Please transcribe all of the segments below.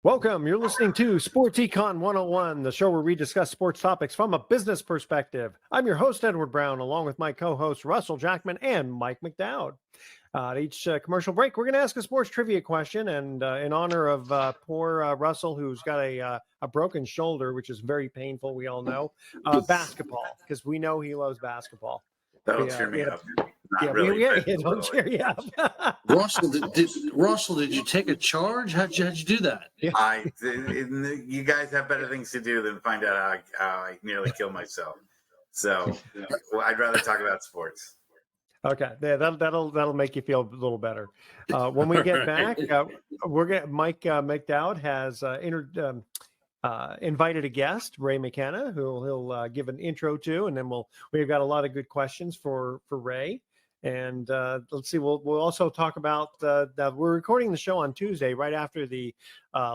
Welcome. You're listening to Sports Econ 101, the show where we discuss sports topics from a business perspective. I'm your host, Edward Brown, along with my co-hosts, Russell Jackman and Mike McDowd. At each commercial break, we're going to ask a sports trivia question, and in honor of poor Russell, who's got a broken shoulder, which is very painful, we all know, basketball, because we know he loves basketball. That'll cheer me up. Don't cheer you up. Russell, did you take a charge? How'd you do that? You guys have better things to do than find out how I nearly killed myself. So I'd rather talk about sports. Okay, yeah, that'll make you feel a little better. When we get back, Mike McDowd has invited a guest, Ray McKenna, who he'll give an intro to, and then we've got a lot of good questions for Ray. And let's see, we'll also talk about that. We're recording the show on Tuesday, right after the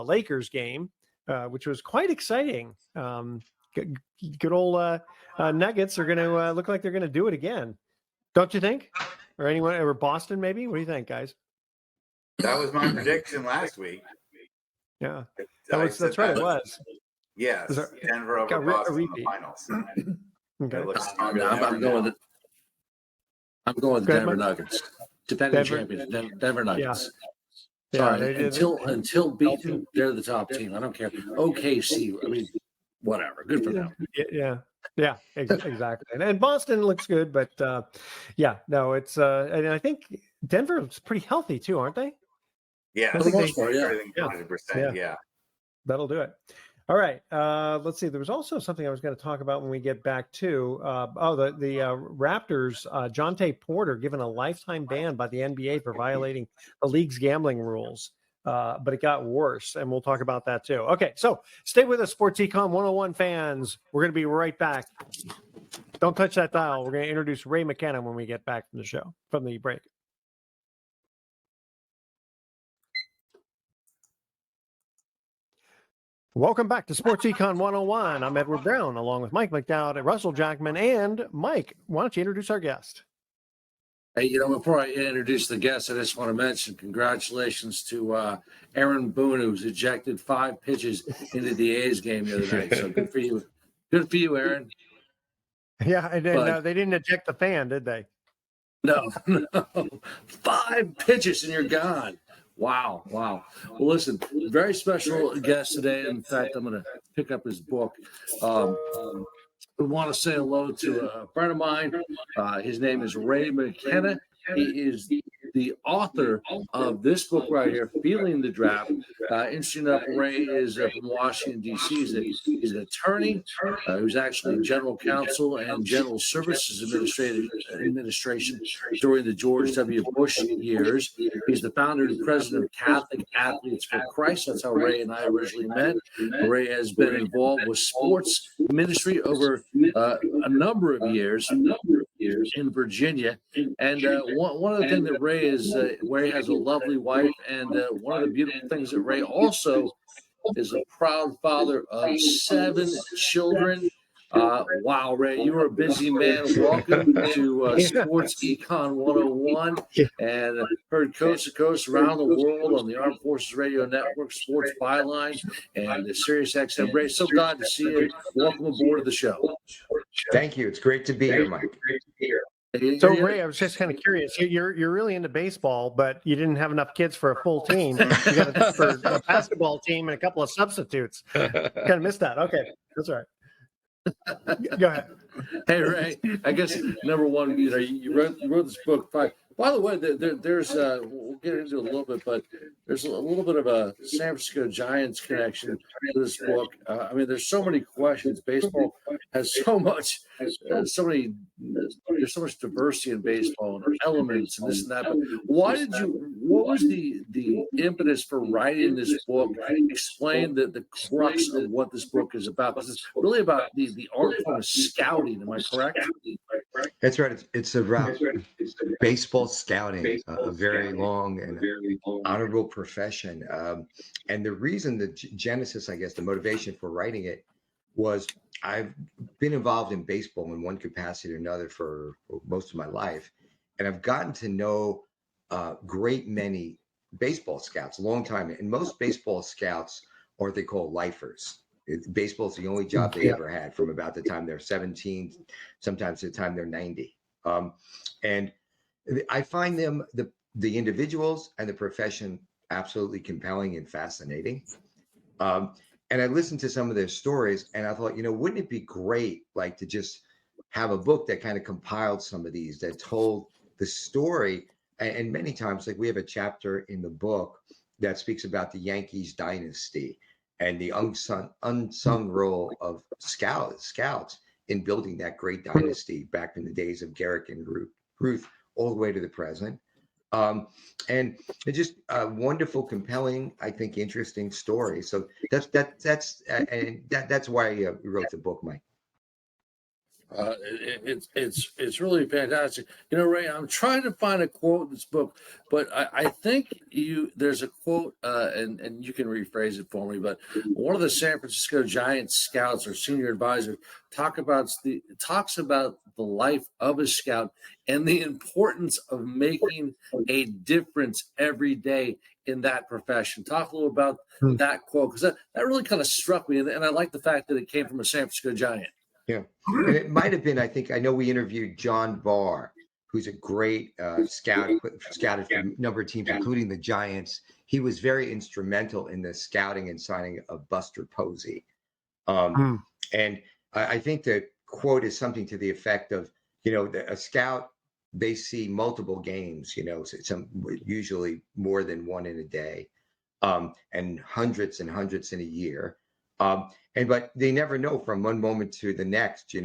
Lakers game, which was quite exciting. Good old Nuggets are going to look like they're going to do it again, don't you think? Or Boston, maybe? What do you think, guys? That was my prediction last week. Yeah, that's right. It was. Yes, Denver over Boston in the finals. Okay. I'm going with Denver Nuggets. Defending champions, Denver Nuggets. Yeah. Sorry, until beaten, they're the top team. I don't care. OKC, I mean, whatever. Good for them. Yeah, exactly. And Boston looks good, but it's and I think Denver's pretty healthy too, aren't they? Yeah, for the most part, yeah. 100%, yeah. That'll do it. All right. Let's see. There was also something I was going to talk about when we get back to the Raptors. Jonte Porter given a lifetime ban by the NBA for violating the league's gambling rules. But it got worse, and we'll talk about that too. Okay, so stay with us, Sports Econ 101 fans. We're going to be right back. Don't touch that dial. We're going to introduce Ray McKenna when we get back from the break. Welcome back to Sports Econ 101. I'm Edward Brown, along with Mike McDowd and Russell Jackman. And Mike, why don't you introduce our guest? Hey, before I introduce the guest, I just want to mention congratulations to Aaron Boone, who's ejected 5 pitches into the A's game the other night. So good for you. Good for you, Aaron. Yeah, and then they didn't eject the fan, did they? No. 5 pitches and you're gone. Wow. Well, listen, very special guest today. In fact, I'm going to pick up his book. We want to say hello to a friend of mine. His name is Ray McKenna. He is the author of this book right here, Feeling the Draft. Interesting enough, Ray is from Washington, D.C. He's an attorney who's actually general counsel and general services administration during the George W. Bush years. He's the founder and president of Catholic Athletes for Christ. That's how Ray and I originally met. Ray has been involved with sports ministry over a number of years in Virginia. And one of the things that Ray has a lovely wife, and one of the beautiful things that Ray also is a proud father of 7 children. Wow, Ray, you are a busy man. Welcome to Sports Econ 101, and heard coast to coast around the world on the Armed Forces Radio Network, Sports Byline, and the Sirius XM. Ray, so glad to see you. Welcome aboard of the show. Thank you. It's great to be here, Mike. So, Ray, I was just kind of curious. You're really into baseball, but you didn't have enough kids for a full team. You got for a basketball team and a couple of substitutes. Kind of missed that. Okay, that's all right. Go ahead. Hey, Ray, I guess number one, you wrote this book. By the way, there's we'll get into it a little bit, but there's a little bit of a San Francisco Giants connection to this book. I mean, there's so many questions. Baseball has there's so much diversity in baseball and elements and this and that. But what was the impetus for writing this book? Explain the crux of what this book is about, because it's really about the art form of scouting. Am I correct? That's right. It's about baseball scouting, a very long and honorable profession. And the reason, the genesis, I guess, the motivation for writing it was I've been involved in baseball in one capacity or another for most of my life. And I've gotten to know a great many baseball scouts a long time. And most baseball scouts are what they call lifers. Baseball is the only job they ever had from about the time they're 17, sometimes the time they're 90. And I find them, the individuals and the profession, absolutely compelling and fascinating. And I listened to some of their stories and I thought, wouldn't it be great, like, to just have a book that kind of compiled some of these, that told the story. And many times, like, we have a chapter in the book that speaks about the Yankees dynasty and the unsung role of scouts in building that great dynasty back in the days of Garrick and Ruth, all the way to the present. And it's just a wonderful, compelling, I think, interesting story. So that's why I wrote the book, Mike. It's really fantastic. Ray, I'm trying to find a quote in this book, but I think there's a quote, and you can rephrase it for me. But one of the San Francisco Giants scouts or senior advisor talks about the life of a scout and the importance of making a difference every day in that profession. Talk a little about that quote, because that really kind of struck me, and I like the fact that it came from a San Francisco Giant. Yeah, and it might have been, I know we interviewed John Barr, who's a great scouted for a number of teams, including the Giants. He was very instrumental in the scouting and signing of Buster Posey. And I think the quote is something to the effect of, a scout, they see multiple games, usually more than one in a day, and hundreds and hundreds in a year. But they never know from one moment to the next,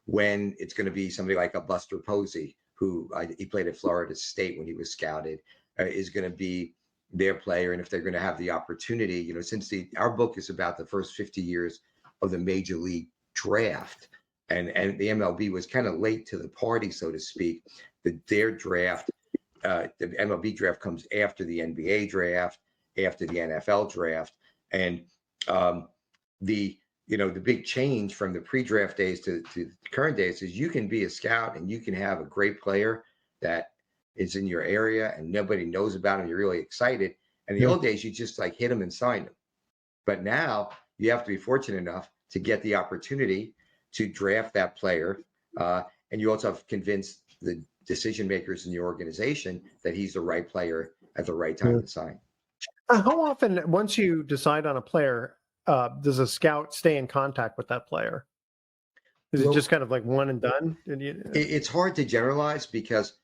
when it's going to be somebody like a Buster Posey, who he played at Florida State when he was scouted, is going to be their player. And if they're going to have the opportunity, since our book is about the first 50 years of the Major League draft, and the MLB was kind of late to the party, so to speak. Their draft, the MLB draft comes after the NBA draft, after the NFL draft, and the big change from the pre-draft days to current days is you can be a scout and you can have a great player that is in your area and nobody knows about him. You're really excited. And in the old days, you just like hit him and sign him. But now you have to be fortunate enough to get the opportunity to draft that player. And you also have to convince the decision makers in the organization that he's the right player at the right time to sign. How often, once you decide on a player, does a scout stay in contact with that player? Is it just kind of like one and done? It's hard to generalize because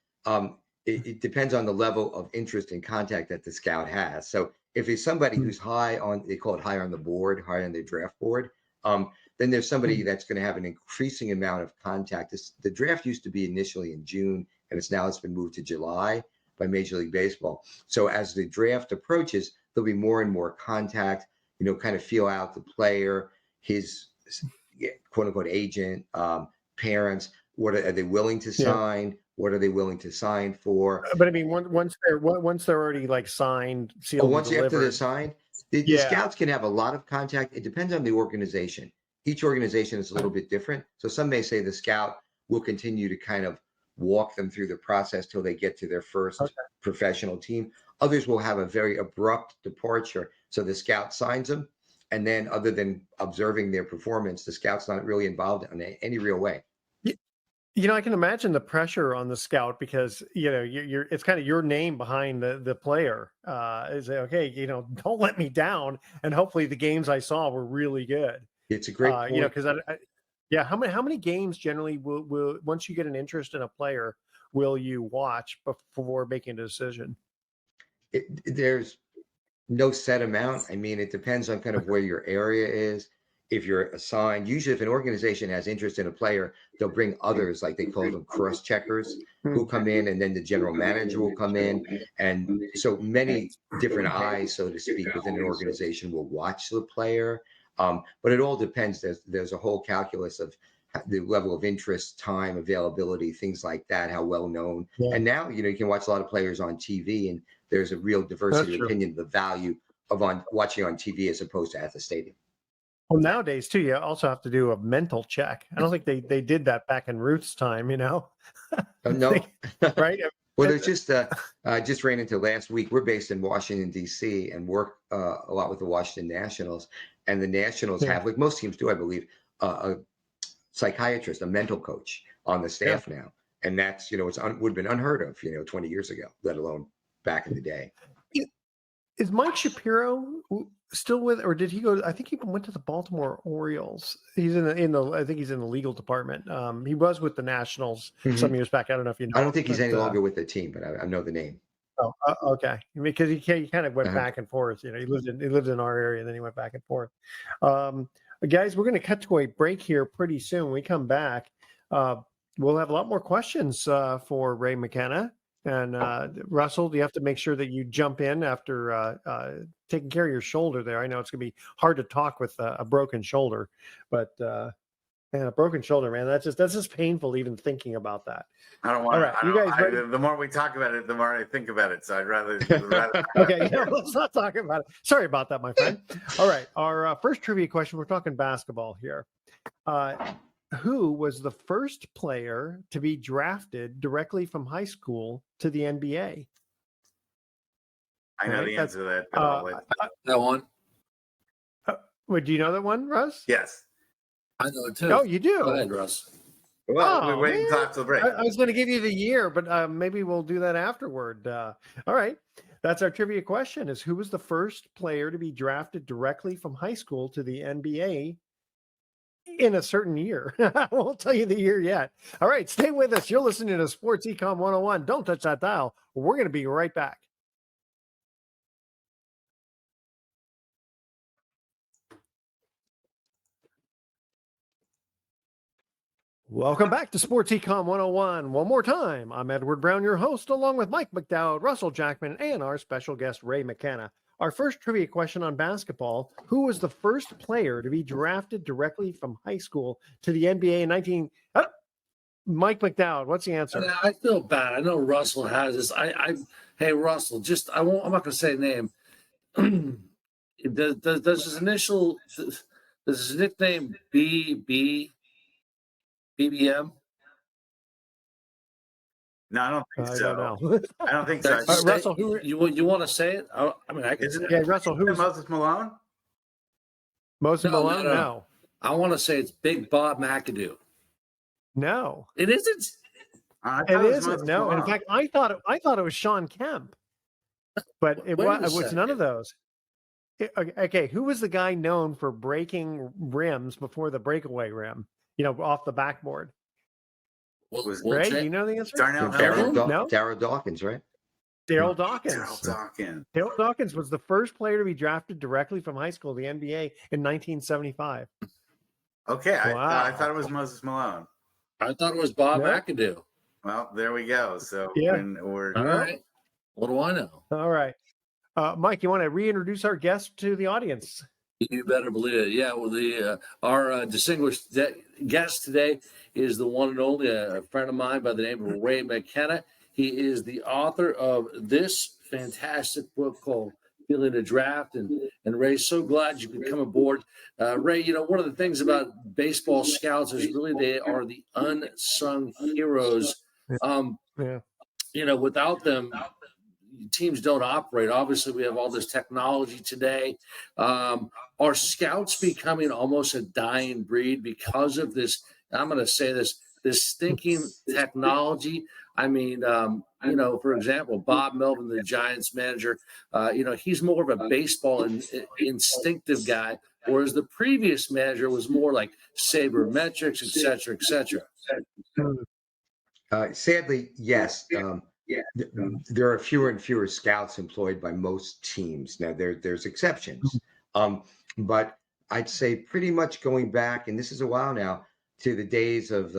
it depends on the level of interest and contact that the scout has. So if it's somebody who's high on, they call it high on the board, high on the draft board, then there's somebody that's going to have an increasing amount of contact. The draft used to be initially in June, and it's been moved to July by Major League Baseball. So as the draft approaches, there'll be more and more contact, kind of feel out the player, his quote unquote agent, parents. What are they willing to sign? What are they willing to sign for? But I mean, once they're already like signed, sealed, once delivered, after they're signed, the scouts can have a lot of contact. It depends on the organization. Each organization is a little bit different. So some may say the scout will continue to kind of walk them through the process till they get to their first professional team. Others will have a very abrupt departure. So the scout signs them. And then other than observing their performance, the scout's not really involved in any real way. I can imagine the pressure on the scout because, you're it's kind of your name behind the player. Is okay, don't let me down. And hopefully the games I saw were really good. It's a great point. Because how many games generally will once you get an interest in a player, will you watch before making a decision? There's no set amount. I mean, it depends on kind of where your area is. If you're assigned, usually if an organization has interest in a player, they'll bring others, like they call them cross checkers, who come in, and then the general manager will come in. And so many different eyes, so to speak, within an organization will watch the player. But it all depends. There's a whole calculus of the level of interest, time, availability, things like that, how well known. Yeah. And now, you can watch a lot of players on TV, and there's a real diversity of opinion, the value of watching on TV as opposed to at the stadium. Well, nowadays too, you also have to do a mental check. I don't think they did that back in Ruth's time, Oh, no. Right? Well, there's just ran into last week. We're based in Washington, D.C., and work a lot with the Washington Nationals. And the Nationals have, like most teams do, I believe, a psychiatrist, a mental coach on the staff now. And that's, would have been unheard of, 20 years ago, let alone back in the day. Is Mike Shapiro still with, or did he go? I think he went to the Baltimore Orioles. He's I think he's in the legal department. He was with the Nationals some years back. I don't know if you know. I don't think he's any longer with the team, but I know the name. Oh, okay. Because he kind of went back and forth. He lived in our area, and then he went back and forth. Guys, we're going to cut to a break here pretty soon. When we come back, we'll have a lot more questions for Ray McKenna. And Russell, you have to make sure that you jump in after taking care of your shoulder there. I know it's going to be hard to talk with a broken shoulder, but man, a broken shoulder, man, that's just painful even thinking about that. I don't want. All right, you guys ready? The more we talk about it, the more I think about it. So I'd rather. Okay, let's not talk about it. Sorry about that, my friend. All right, our first trivia question. We're talking basketball here. Who was the first player to be drafted directly from high school to the NBA? I know the answer to that. That one? Do you know that one, Russ? Yes. I know it too. Oh, you do? Go ahead, Russ. Well, we're waiting until after the break. I was going to give you the year, but maybe we'll do that afterward. All right. That's our trivia question, is who was the first player to be drafted directly from high school to the NBA in a certain year? I won't tell you the year yet. All right, stay with us. You're listening to Sports Econ 101. Don't touch that dial. We're going to be right back. Welcome back to Sports Econ 101. One more time, I'm Edward Brown, your host, along with Mike McDowd, Russell Jackman, and our special guest, Ray McKenna. Our first trivia question on basketball: who was the first player to be drafted directly from high school to the NBA in Mike McDowd, what's the answer? I feel bad. I know Russell has this. Hey, Russell, I'm not going to say a name. Does his nickname BBM? No, I don't think so. Don't know. I don't think so. Russell, you want to say it? I mean, I can. Yeah, Russell, who was Moses Malone? Moses Malone? No. I want to say it's Big Bob McAdoo. No, it isn't. It isn't. No, in fact, I thought it was Sean Kemp, but it was none of those. Okay, who was the guy known for breaking rims before the breakaway rim? Off the backboard. Ray, do you know the answer? Darryl Dawkins, right? Darryl Dawkins. Darryl Dawkins was the first player to be drafted directly from high school to the NBA in 1975. Okay, wow. I thought it was Moses Malone. I thought it was Bob McAdoo. Well, there we go. So all right. What do I know? All right. Mike, you want to reintroduce our guest to the audience? You better believe it. Yeah, well, our distinguished guest today is the one and only a friend of mine by the name of Ray McKenna. He is the author of this fantastic book called Feeling a Draft. And Ray, so glad you could come aboard. Ray, one of the things about baseball scouts is really they are the unsung heroes. Without them, teams don't operate. Obviously, we have all this technology today. Are scouts becoming almost a dying breed because of this? I'm going to say this stinking technology. I mean, for example, Bob Melvin, the Giants manager, he's more of a baseball instinctive guy, whereas the previous manager was more like sabermetrics, et cetera, et cetera. Sadly, yes. There are fewer and fewer scouts employed by most teams. Now, there's exceptions. But I'd say pretty much going back, and this is a while now, to the days of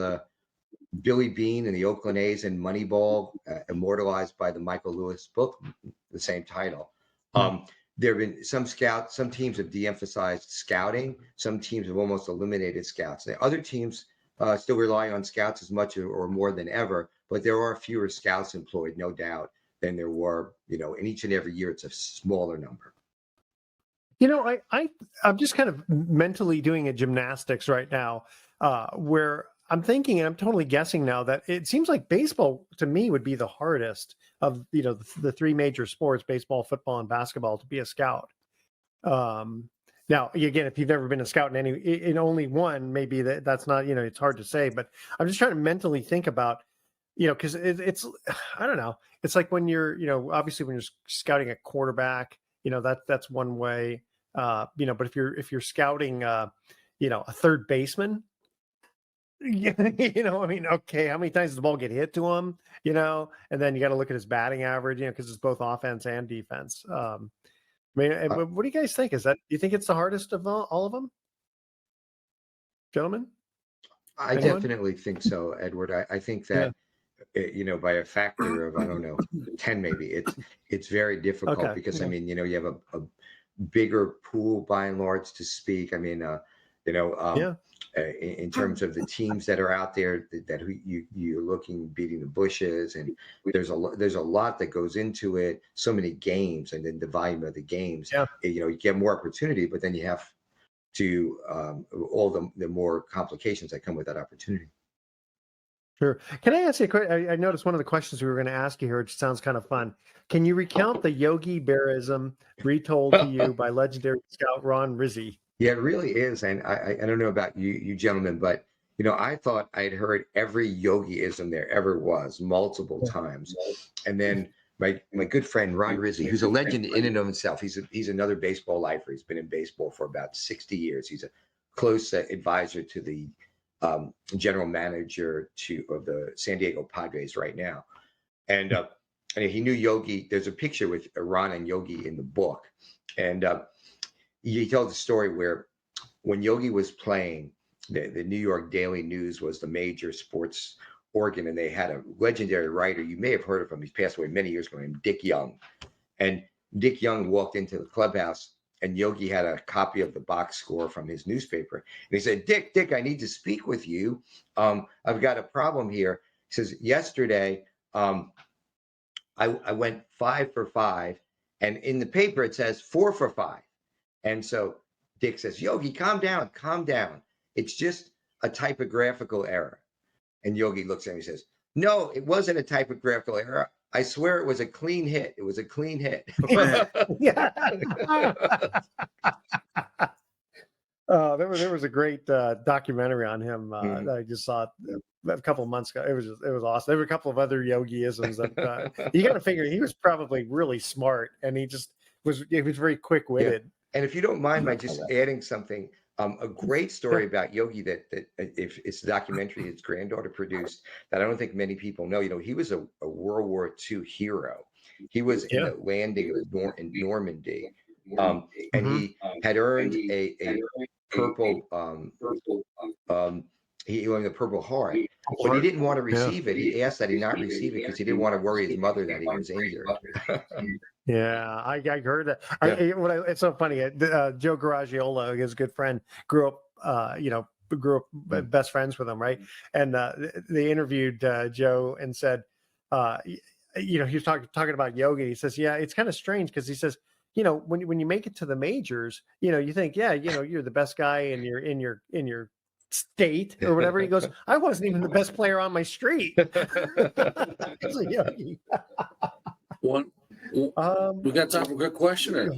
Billy Beane and the Oakland A's and Moneyball, immortalized by the Michael Lewis book, the same title. There have been some teams have de-emphasized scouting. Some teams have almost eliminated scouts. Other teams still rely on scouts as much or more than ever, but there are fewer scouts employed, no doubt, than there were, in each and every year. It's a smaller number. I'm just kind of mentally doing a gymnastics right now, where I'm thinking, and I'm totally guessing now, that it seems like baseball to me would be the hardest of the three major sports: baseball, football, and basketball, to be a scout. Now, again, if you've never been a scout in only one, maybe that's not, it's hard to say. But I'm just trying to mentally think about, because it's I don't know. It's like when you're, obviously when you're scouting a quarterback, that's one way. But if you're scouting, a third baseman. Yeah, okay, how many times does the ball get hit to him? And then you got to look at his batting average, because it's both offense and defense. What do you guys think? Do you think it's the hardest of all of them, gentlemen? I definitely think so, Edward. I think that by a factor of, I don't know, 10 maybe, it's very difficult because you have a bigger pool by and large to speak. In terms of the teams that are out there that you're looking, beating the bushes, and there's a lot that goes into it. So many games, and then the volume of the games. You get more opportunity, but then you have to all the more complications that come with that opportunity. Sure. Can I ask you a question? I noticed one of the questions we were going to ask you here, which sounds kind of fun. Can you recount the Yogi Bearism retold to you by legendary scout Ron Rizzi? Yeah, it really is. And I don't know about you gentlemen, but I thought I'd heard every Yogiism there ever was multiple times. And then my good friend Ron Rizzi, who's a legend in and of himself, he's another baseball lifer. He's been in baseball for about 60 years. He's a close advisor to the general manager of the San Diego Padres right now. And he knew Yogi. There's a picture with Ron and Yogi in the book. And he tells a story where when Yogi was playing, the New York Daily News was the major sports organ, and they had a legendary writer. You may have heard of him. He's passed away many years ago, named Dick Young. And Dick Young walked into the clubhouse, and Yogi had a copy of the box score from his newspaper. And he said, Dick, I need to speak with you. I've got a problem here. He says, yesterday, I went 5 for 5, and in the paper it says 4 for 5. And so Dick says, Yogi, calm down. It's just a typographical error. And Yogi looks at him and says, no, it wasn't a typographical error. I swear it was a clean hit. It was a clean hit. Yeah. There was a great documentary on him that I just saw a couple of months ago. It was awesome. There were a couple of other Yogiisms that you got to figure he was probably really smart, and he was very quick witted. Yeah. And if you don't mind my just adding something, a great story about Yogi that if it's a documentary his granddaughter produced that I don't think many people know. He was a World War II hero. He was in the landing in Normandy, and he had earned a purple. He earned the Purple Heart, but he didn't want to receive it. He asked that he not receive it because he didn't want to worry his mother that he was injured. Yeah, I heard that. It's so funny. Joe Garagiola, his good friend, grew up best friends with him, right? And they interviewed Joe and said, he was talking about Yogi. He says, yeah, it's kind of strange because he says, when you make it to the majors, you think, you're the best guy in your state or whatever. He goes, I wasn't even the best player on my street. It's like, Yogi. We got time for a good questioner.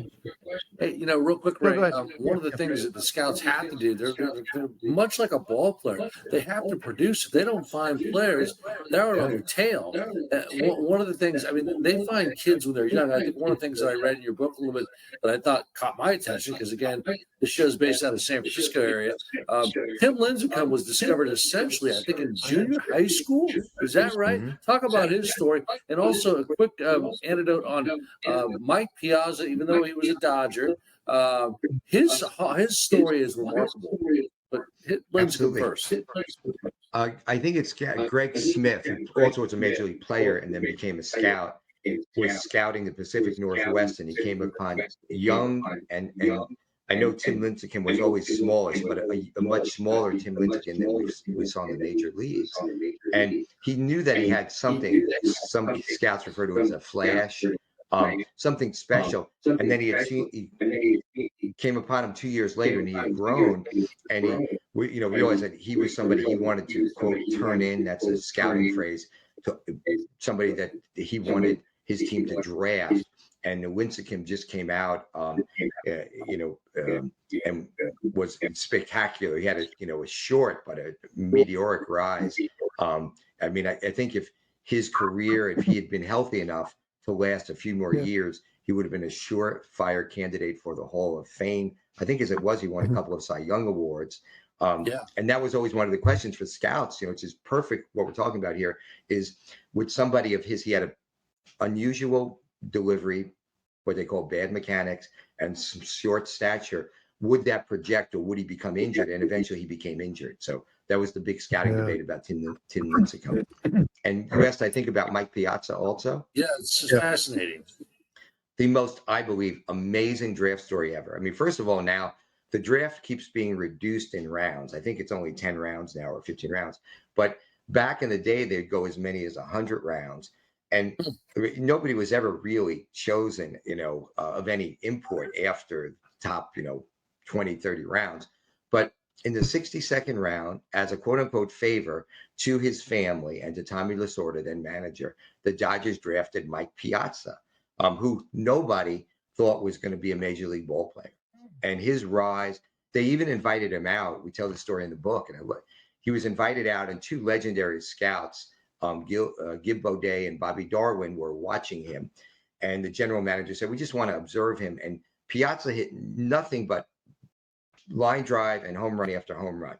Hey, real quick, Ray, one of the things that the scouts have to do, they're much like a ball player. They have to produce. If they don't find players, they're on their tail. One of the things, they find kids when they're young. I think one of the things that I read in your book a little bit that I thought caught my attention, because again, the show's based out of the San Francisco area. Tim Lincecum was discovered essentially, I think, in junior high school. Is that right? Mm-hmm. Talk about his story, and also a quick anecdote on Mike Piazza, even though he was a Dodger. His story is remarkable. But hit Lincecum first. I think it's Greg Smith, who also was a major league player and then became a scout. Was scouting the Pacific Northwest, and he came upon young and I know Tim Lincecum was always smallest, but a much smaller Tim Lincecum than we saw in the major leagues. And he knew that he had something. Some scouts refer to it as a flash, something special. And then he came upon him 2 years later, and he had grown, and he we realized that he was somebody he wanted to quote turn in. That's a scouting phrase. To somebody that he wanted his team to draft. And Winsicom just came out, and was spectacular. He had a short but a meteoric rise. I mean, I think if his career, if he had been healthy enough to last a few more years, he would have been a surefire candidate for the Hall of Fame. I think as it was, he won a couple of Cy Young awards. And that was always one of the questions for scouts, which is perfect. What we're talking about here is with somebody of his, he had an unusual delivery, what they call bad mechanics, and some short stature. Would that project, or would he become injured? And eventually he became injured. So that was the big scouting debate about Tim Lincecum. And you asked, I think, about Mike Piazza also. Yeah, it's just fascinating. The most, I believe, amazing draft story ever. I mean, first of all, now the draft keeps being reduced in rounds. I think it's only 10 rounds now, or 15 rounds. But back in the day, they'd go as many as 100 rounds. And nobody was ever really chosen, of any import after top, 20, 30 rounds. But in the 62nd round, as a quote unquote favor to his family and to Tommy Lasorda, then manager, the Dodgers drafted Mike Piazza, who nobody thought was going to be a major league ball player. And his rise, they even invited him out. We tell the story in the book. And he was invited out, and two legendary scouts, Gib Baudet and Bobby Darwin, were watching him. And the general manager said, we just want to observe him. And Piazza hit nothing but line drive and home run after home run.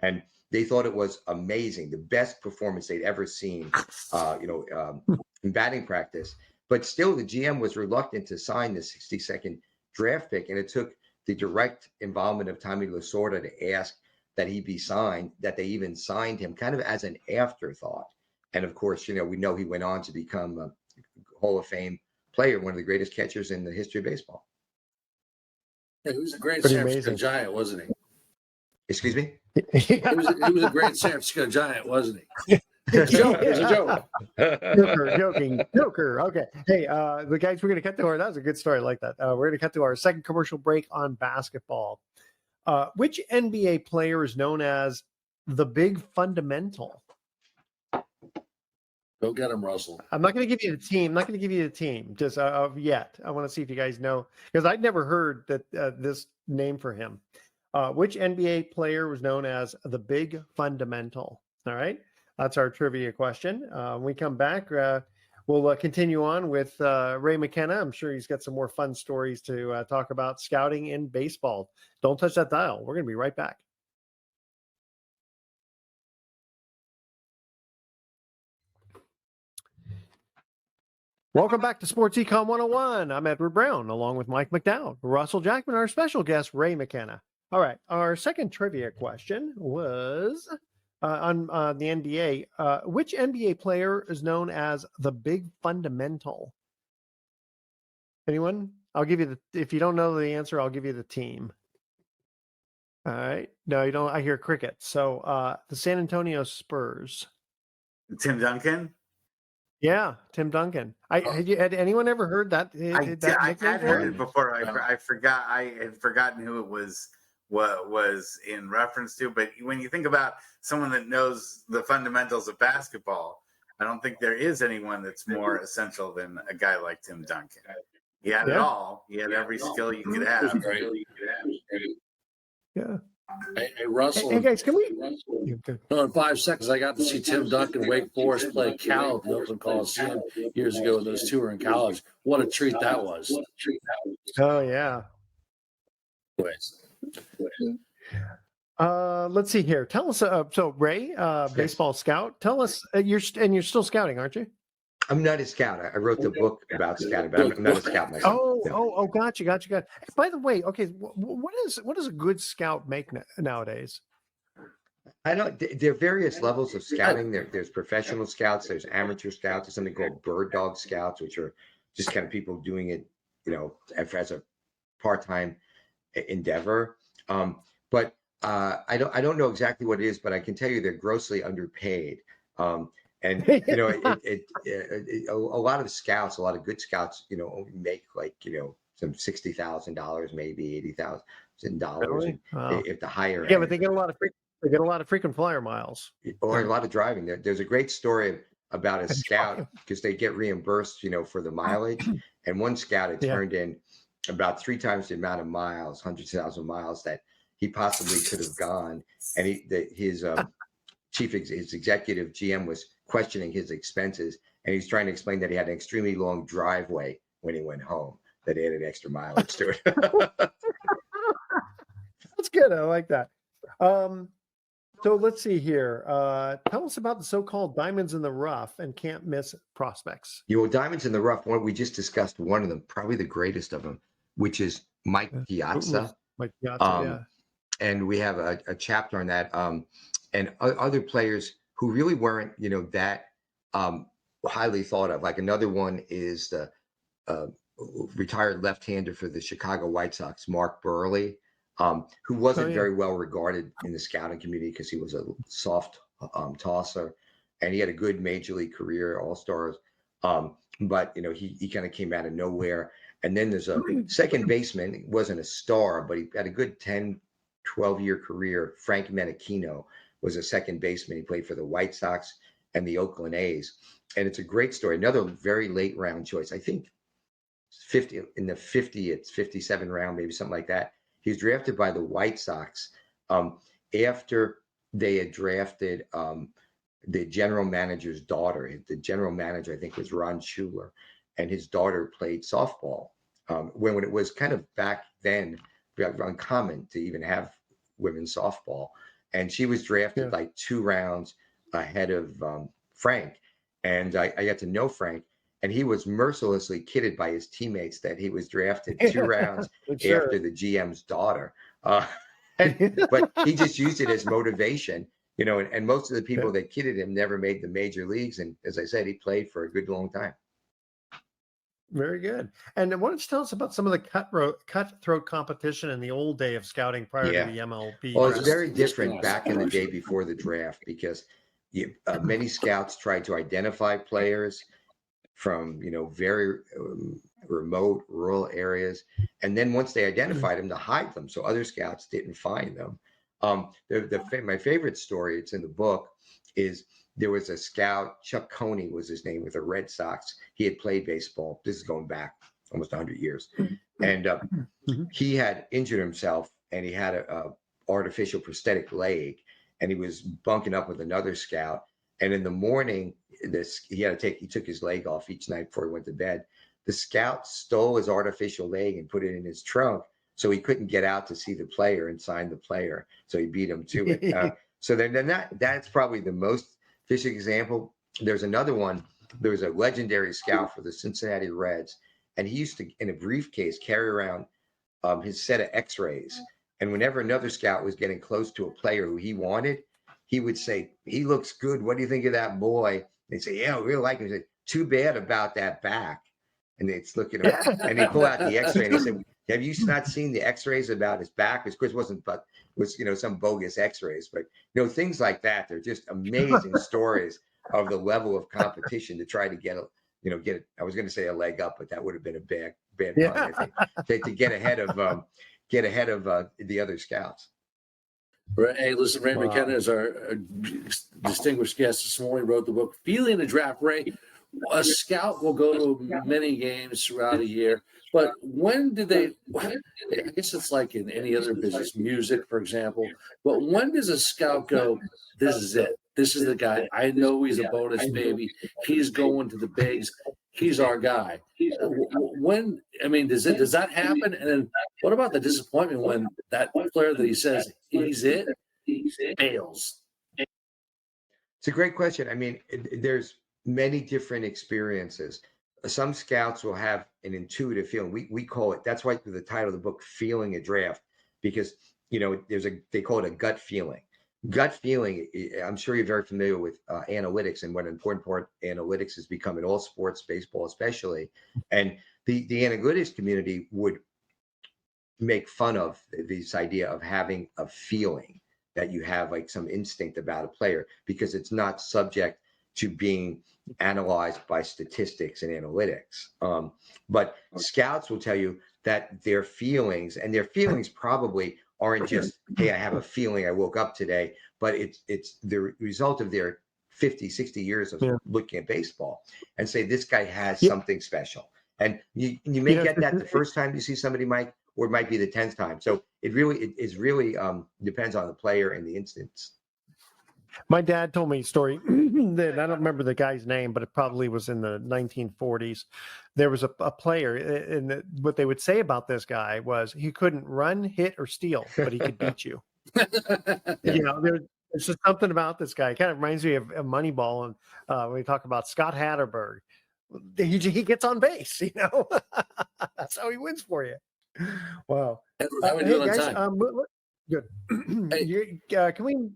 And they thought it was amazing, the best performance they'd ever seen, in batting practice. But still, the GM was reluctant to sign the 62nd draft pick. And it took the direct involvement of Tommy Lasorda to ask that he be signed, that they even signed him kind of as an afterthought. And of course, we know he went on to become a Hall of Fame player, one of the greatest catchers in the history of baseball. Yeah, he was a great San Francisco Giant, wasn't he? Excuse me? He was a great San Francisco Giant, wasn't he? It was a joke. Joker. Okay. Hey, the guys, we're going to cut to that was a good story. I like that. We're going to cut to our second commercial break on basketball. Which NBA player is known as the big fundamental? Go get him, Russell. I'm not going to give you the team. Just yet. I want to see if you guys know, because I'd never heard that this name for him. Which NBA player was known as the big fundamental? All right. That's our trivia question. When we come back, we'll continue on with Ray McKenna. I'm sure he's got some more fun stories to talk about scouting in baseball. Don't touch that dial. We're going to be right back. Welcome back to Sports Econ 101. I'm Edward Brown, along with Mike McDowell, Russell Jackman, our special guest, Ray McKenna. All right. Our second trivia question was on the NBA. Which NBA player is known as the big fundamental? Anyone? I'll give you if you don't know the answer, I'll give you the team. All right. No, you don't. I hear crickets. So the San Antonio Spurs. Tim Duncan? Yeah, Tim Duncan. Had anyone ever heard that? I had heard it before. I forgot. I had forgotten who it was. What was in reference to? But when you think about someone that knows the fundamentals of basketball, I don't think there is anyone that's more essential than a guy like Tim Duncan. He had it all. He had every skill you could have. Yeah. Hey, Russell. Hey, guys, can we? In 5 seconds, I got to see Tim Duncan, Wake Forest, play Cal at the Oakland Coliseum years ago when those two were in college. What a treat that was. Oh, yeah. Let's see here. Tell us. So, Ray, baseball scout. Tell us. You're still scouting, aren't you? I'm not a scout. I wrote the book about scouting, but I'm not a scout myself. Oh, gotcha. By the way, okay, what does a good scout make nowadays? I don't. There are various levels of scouting. There's professional scouts. There's amateur scouts. There's something called bird dog scouts, which are just kind of people doing it, as a part-time endeavor. But I don't know exactly what it is, but I can tell you they're grossly underpaid. And a lot of the scouts, a lot of good scouts, only make like some $60,000, maybe $80,000, Really? Wow. if the higher Yeah, but end, they get a lot of frequent flyer miles. or a lot of driving. There's a great story about a And scout driving. because they get reimbursed, for the mileage. And one scout had Yeah. turned in about 3 times the amount of miles, hundreds of thousands of miles that he possibly could have gone. And his executive GM was questioning his expenses, and he's trying to explain that he had an extremely long driveway when he went home that added extra mileage to it. That's good. I like that. So let's see here. Tell us about the so-called diamonds in the rough and can't miss prospects. Diamonds in the rough. One we just discussed. One of them, probably the greatest of them, which is Mike Piazza. Mike Piazza, And we have a chapter on that. And other players who really weren't, that highly thought of. Like another one is the retired left-hander for the Chicago White Sox, Mark Burley, who wasn't very well regarded in the scouting community because he was a soft tosser, and he had a good major league career, all-stars. But he kind of came out of nowhere. And then there's a second baseman. He wasn't a star, but he had a good 10, 12-year career. Frank Menachino was a second baseman. He played for the White Sox and the Oakland A's. And it's a great story. Another very late round choice. I think 57 round, maybe something like that. He was drafted by the White Sox after they had drafted the general manager's daughter. The general manager, I think, was Ron Schuler, and his daughter played softball. When it was kind of back then uncommon to even have women's softball. And she was drafted like 2 rounds ahead of Frank. And I got to know Frank, and he was mercilessly kidded by his teammates that he was drafted 2 rounds after the GM's daughter. But he just used it as motivation, and most of the people that kidded him never made the major leagues. And as I said, he played for a good long time. Very good. And why don't you tell us about some of the cutthroat competition in the old day of scouting prior to the MLB? Well, it's very different back in the day before the draft because many scouts tried to identify players from, very remote rural areas. And then once they identified them, to hide them so other scouts didn't find them. My favorite story, it's in the book, is there was a scout, Chuck Coney was his name, with the Red Sox. He had played baseball. This is going back almost 100 years. And he had injured himself, and he had a artificial prosthetic leg, and he was bunking up with another scout. And in the morning, he took his leg off each night before he went to bed. The scout stole his artificial leg and put it in his trunk, so he couldn't get out to see the player and sign the player. So he beat him to it. So then that's probably the most fishing example. There's another one. There was a legendary scout for the Cincinnati Reds, and he used to, in a briefcase, carry around his set of X-rays. And whenever another scout was getting close to a player who he wanted, he would say, "He looks good. What do you think of that boy?" They'd say, "Yeah, we really like him." He said, "Too bad about that back." And they'd look at him, and he'd pull out the X-ray, and he said, "Have you not seen the X-rays about his back?" Of course, it wasn't, but it was some bogus X-rays. But things like that. They're just amazing stories of the level of competition to try to get I was going to say a leg up, but that would have been a bad pun, I think, to get ahead of the other scouts. Right. Hey, listen, Ray McKenna is our distinguished guest this morning. Wrote the book "Feeling the Draft." Ray, a scout will go to many games throughout a year, but when did they? I guess it's like in any other business, music, for example. But when does a scout go, "This is it. This is the guy. I know he's a bonus baby. He's going to the bigs. He's our guy." When, does that happen? And then what about the disappointment when that player that he says he's it fails? It's a great question. There's many different experiences. Some scouts will have an intuitive feeling. We call it, that's why the title of the book, Feeling a Draft, because they call it a gut feeling. Gut feeling, I'm sure you're very familiar with analytics, and what an important part analytics has become in all sports, baseball especially. And the analytics community would make fun of this idea of having a feeling that you have like some instinct about a player, because it's not subject to being analyzed by statistics and analytics. But scouts will tell you that their feelings probably aren't just, hey, I have a feeling I woke up today, but it's the result of their 50, 60 years of looking at baseball and say, this guy has something special. And you may get that the first time you see somebody, Mike, or it might be the 10th time. So it really depends on the player and the instance. My dad told me a story that I don't remember the guy's name, but it probably was in the 1940s. There was a player, and what they would say about this guy was he couldn't run, hit, or steal, but he could beat you. You know, there's just something about this guy. It kind of reminds me of Moneyball, and when we talk about Scott Hatterberg, he gets on base. You know, that's how he wins for you. Wow. How we Hey doing on guys, time? good. Hey. Can we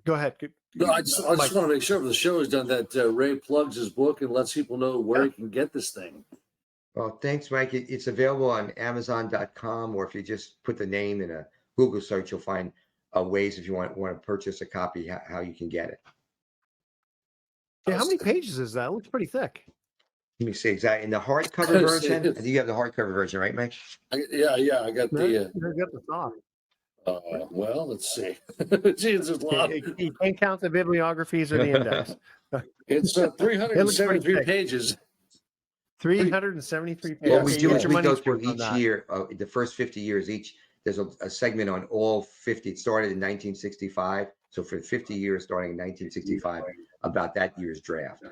go ahead? No, I just want to make sure the show is done that Ray plugs his book and lets people know where he can get this thing. Well, thanks, Mike. It's available on Amazon.com, or if you just put the name in a Google search, you'll find ways if you want to purchase a copy, how you can get it. Yeah, how many pages is that? It looks pretty thick. Let me see exactly. In the hardcover version, I think you have the hardcover version, right, Mike? Yeah, I got the. I got the thought. Well, let's see. Geez, there's a lot. You can't count the bibliographies or the index. It's 373 pages. 373 pages. What we do What's is your we money go through on each that? year, the first 50 years, there's a segment on all 50. It started in 1965. So for 50 years, starting in 1965, about that year's draft.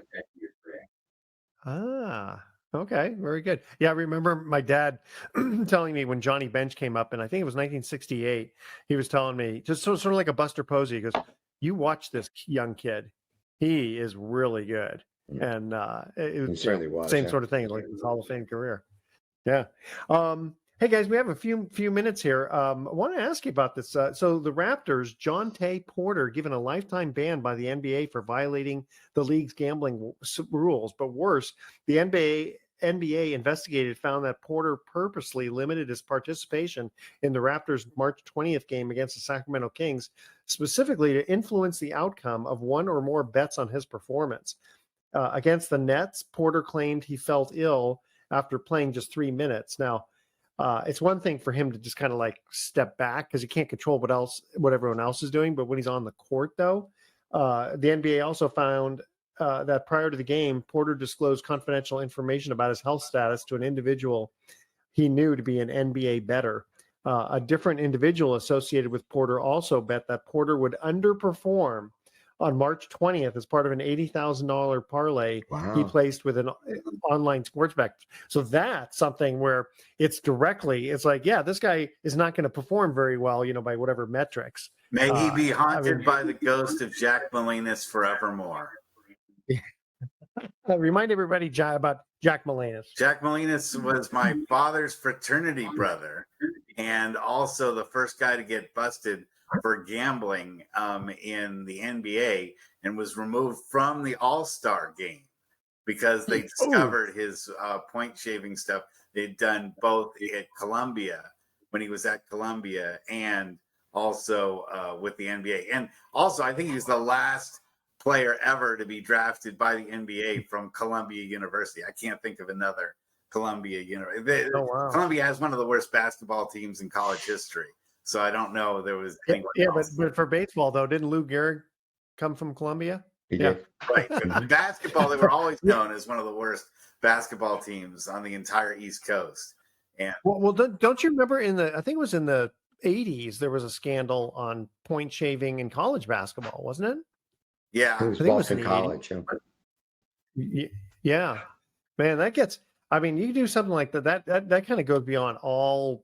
Ah, okay, very good. Yeah, I remember my dad telling me when Johnny Bench came up, and I think it was 1968. He was telling me, just sort of like a Buster Posey. He goes, "You watch this young kid; he is really good." And it was certainly was, same yeah. sort of thing, like his Hall of Fame career. Yeah. Hey guys, we have a few minutes here. I want to ask you about this. So the Raptors, Jonte Porter, given a lifetime ban by the NBA for violating the league's gambling rules. But worse, the NBA investigated, found that Porter purposely limited his participation in the Raptors' March 20th game against the Sacramento Kings, specifically to influence the outcome of one or more bets on his performance. Against the Nets, Porter claimed he felt ill after playing just 3 minutes. Now, it's one thing for him to just kind of like step back because he can't control what everyone else is doing. But when he's on the court, though, the NBA also found that prior to the game, Porter disclosed confidential information about his health status to an individual he knew to be an NBA bettor. A different individual associated with Porter also bet that Porter would underperform on March 20th as part of an $80,000 parlay he placed with an online sports bet. So that's something where it's like, yeah, this guy is not going to perform very well, by whatever metrics. May he be haunted by the ghost of Jack Molinas forevermore. Remind everybody about Jack Molinas. Jack Molinas was my father's fraternity brother, and also the first guy to get busted for gambling in the NBA, and was removed from the All-Star game because they discovered his point shaving stuff. They'd done both at Columbia, when he was at Columbia, and also with the NBA. And also, I think he was the last player ever to be drafted by the NBA from Columbia University. I can't think of another Columbia University. Columbia has one of the worst basketball teams in college history. So I don't know there was anyone else. But for baseball though, didn't Lou Gehrig come from Columbia? He did. Right. But basketball, they were always known as one of the worst basketball teams on the entire East Coast. And well, don't you remember I think it was in the 80s, there was a scandal on point shaving in college basketball, wasn't it? Yeah. It was Boston College. Yeah. Man, you do something like that kind of goes beyond all.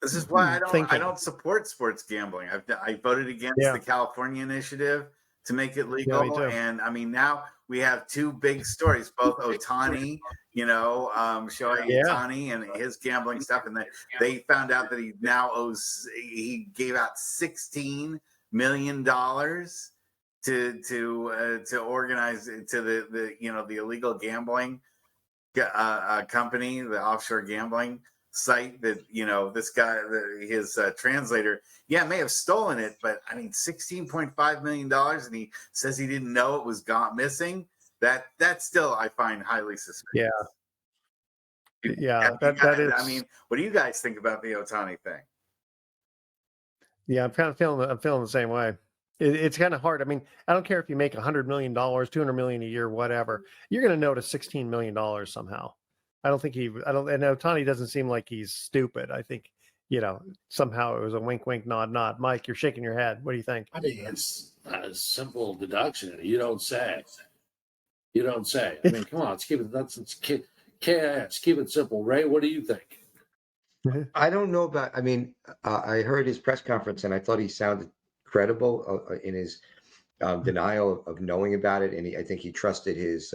This is why I don't support sports gambling. I voted against the California initiative to make it legal. Yeah, and now we have two big stories, both Ohtani, Shohei Ohtani and his gambling stuff. And they found out that he gave out $16 million to organize to the illegal gambling company, the offshore gambling. site that, this guy, his translator, may have stolen it, but I mean, $16.5 million, and he says he didn't know it was missing. That still I find highly suspicious. Yeah, that is. I mean, what do you guys think about the Ohtani thing? Yeah, I'm feeling the same way. It's kind of hard. I mean, I don't care if you make $100 million, $200 million a year, whatever. You're going to notice $16 million somehow. And Ohtani doesn't seem like he's stupid. I think, somehow it was a wink, wink, nod, nod. Mike, you're shaking your head. What do you think? I mean, it's a simple deduction. You don't say. I mean, come on, let's keep it. KIS, keep it simple. Ray, what do you think? I don't know about. I mean, I heard his press conference, and I thought he sounded credible in his denial of knowing about it, and I think he trusted his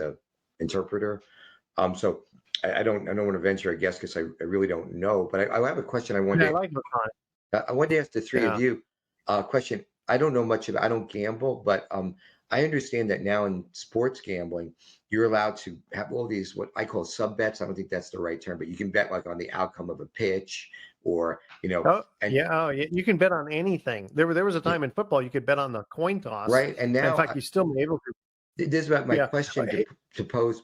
interpreter. So I don't want to venture a guess because I really don't know. But I have a question. I wanted to ask the three of you a question. I don't know much about. I don't gamble, but I understand that now in sports gambling, you're allowed to have all these what I call sub bets. I don't think that's the right term, but you can bet like on the outcome of a pitch, or you can bet on anything. There was a time in football you could bet on the coin toss, right? And now, in fact, you still be able to. This is about my question to pose.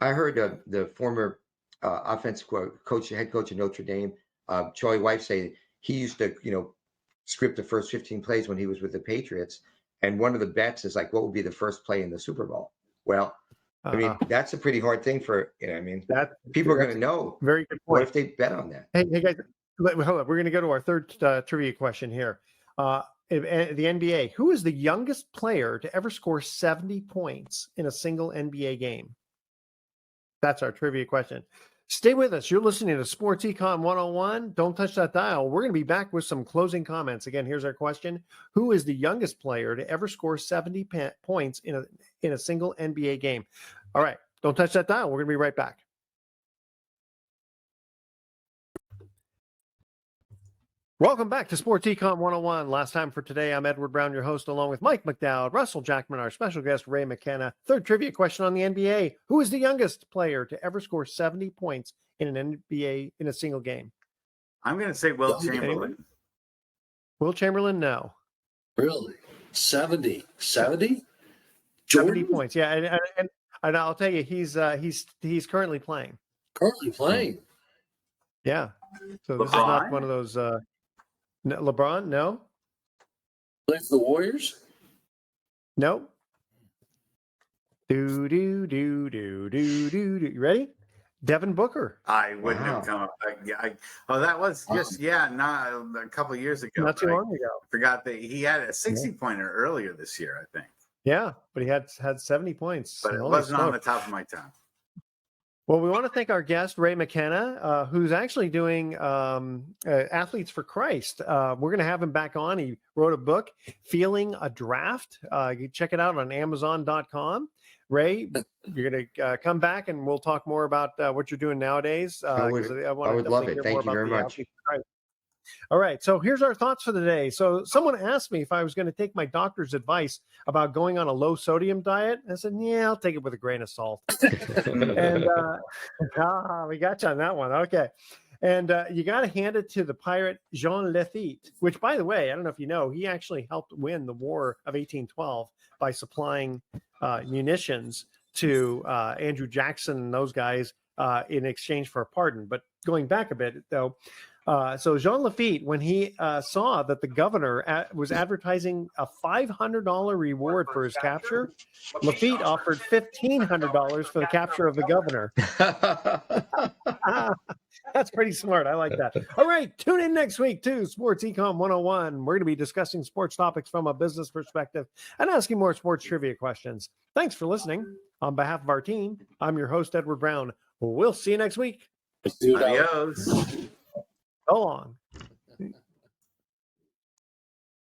I heard the former offensive coach, head coach of Notre Dame, Charlie White, say he used to script the first 15 plays when he was with the Patriots. And one of the bets is like, what would be the first play in the Super Bowl? Well, I mean, that's a pretty hard thing for, that people are going to know. Very good point. What if they bet on that? Hey guys, hold up. We're going to go to our third trivia question here. The NBA, who is the youngest player to ever score 70 points in a single NBA game? That's our trivia question. Stay with us. You're listening to Sports Econ 101. Don't touch that dial. We're going to be back with some closing comments. Again, here's our question. Who is the youngest player to ever score 70 points in a single NBA game? All right. Don't touch that dial. We're going to be right back. Welcome back to Sports Econ 101. Last time for today, I'm Edward Brown, your host, along with Mike McDowell, Russell Jackman, our special guest, Ray McKenna. Third trivia question on the NBA. Who is the youngest player to ever score 70 points in an NBA in a single game? I'm going to say Will Chamberlain. Anyone? Will Chamberlain, no. Really? 70? 70? 70 points, yeah. And I'll tell you, he's currently playing. Currently playing? Yeah. So this is not one of those... LeBron, no. Play for the Warriors? No. Do. You ready? Devin Booker. I wouldn't have come up. That was just not a couple of years ago. Not too long ago. I forgot that he had a 60-pointer earlier this year, I think. Yeah, but he had 70 points. But it wasn't on the top of my tongue. Well, we want to thank our guest, Ray McKenna, who's actually doing Athletes for Christ. We're going to have him back on. He wrote a book, Feeling a Draft. You can check it out on Amazon.com. Ray, you're going to come back and we'll talk more about what you're doing nowadays. I would love it. Thank you very much. All right. So here's our thoughts for the day. So someone asked me if I was going to take my doctor's advice about going on a low sodium diet. I said, yeah, I'll take it with a grain of salt. And we got you on that one. Okay. And you got to hand it to the pirate Jean Lafitte, which, by the way, I don't know if you know, he actually helped win the War of 1812 by supplying munitions to Andrew Jackson and those guys in exchange for a pardon. But going back a bit, though, so Jean Lafitte, when he saw that the governor was advertising a $500 reward for his capture, Lafitte offered $1,500 for the capture of the governor. That's pretty smart. I like that. All right. Tune in next week to Sports Econ 101. We're going to be discussing sports topics from a business perspective and asking more sports trivia questions. Thanks for listening. On behalf of our team, I'm your host, Edward Brown. We'll see you next week. Adios. So long.